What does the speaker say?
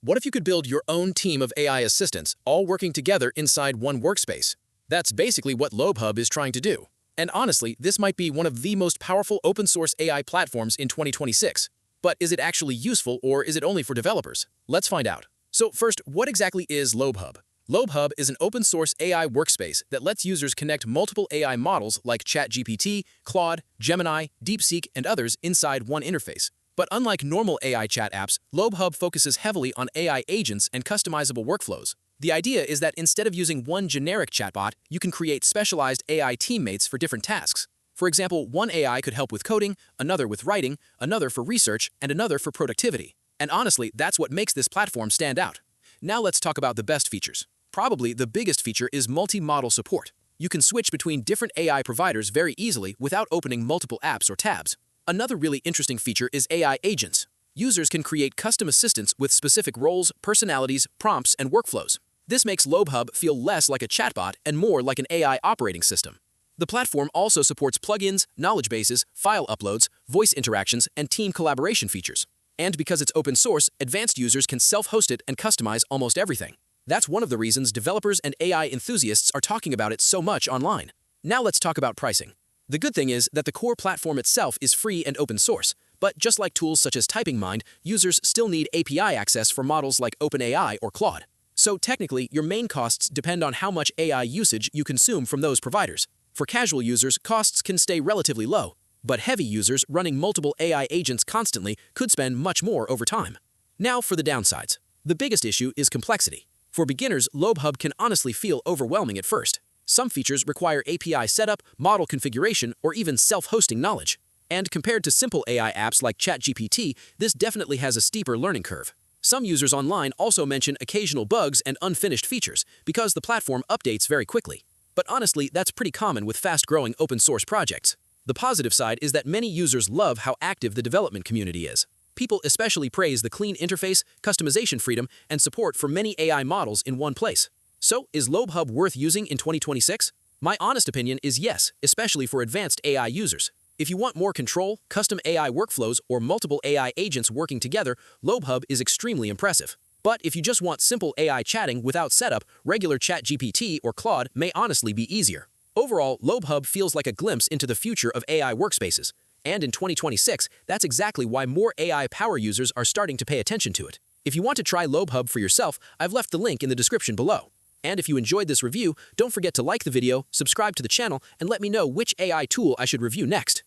What if you could build your own team of AI assistants, all working together inside one workspace? That's basically what Lobehub is trying to do. And honestly, this might be one of the most powerful open-source AI platforms in 2026. But is it actually useful, or is it only for developers? Let's find out. So first, what exactly is Lobehub? Lobehub is an open-source AI workspace that lets users connect multiple AI models like ChatGPT, Claude, Gemini, DeepSeek, and others inside one interface. But unlike normal AI chat apps, Lobehub focuses heavily on AI agents and customizable workflows. The idea is that instead of using one generic chatbot, you can create specialized AI teammates for different tasks. For example, one AI could help with coding, another with writing, another for research, and another for productivity. And honestly, that's what makes this platform stand out. Now let's talk about the best features. Probably the biggest feature is multi-model support. You can switch between different AI providers very easily without opening multiple apps or tabs. Another really interesting feature is AI agents. Users can create custom assistants with specific roles, personalities, prompts, and workflows. This makes Lobehub feel less like a chatbot and more like an AI operating system. The platform also supports plugins, knowledge bases, file uploads, voice interactions, and team collaboration features. And because it's open source, advanced users can self-host it and customize almost everything. That's one of the reasons developers and AI enthusiasts are talking about it so much online. Now let's talk about pricing. The good thing is that the core platform itself is free and open source, but just like tools such as TypingMind, users still need API access for models like OpenAI or Claude. So technically, your main costs depend on how much AI usage you consume from those providers. For casual users, costs can stay relatively low, but heavy users running multiple AI agents constantly could spend much more over time. Now for the downsides. The biggest issue is complexity. For beginners, Lobehub can honestly feel overwhelming at first. Some features require API setup, model configuration, or even self-hosting knowledge. And compared to simple AI apps like ChatGPT, this definitely has a steeper learning curve. Some users online also mention occasional bugs and unfinished features because the platform updates very quickly. But honestly, that's pretty common with fast-growing open-source projects. The positive side is that many users love how active the development community is. People especially praise the clean interface, customization freedom, and support for many AI models in one place. So, is Lobehub worth using in 2026? My honest opinion is yes, especially for advanced AI users. If you want more control, custom AI workflows, or multiple AI agents working together, Lobehub is extremely impressive. But if you just want simple AI chatting without setup, regular ChatGPT or Claude may honestly be easier. Overall, Lobehub feels like a glimpse into the future of AI workspaces. And in 2026, that's exactly why more AI power users are starting to pay attention to it. If you want to try Lobehub for yourself, I've left the link in the description below. And if you enjoyed this review, don't forget to like the video, subscribe to the channel, and let me know which AI tool I should review next.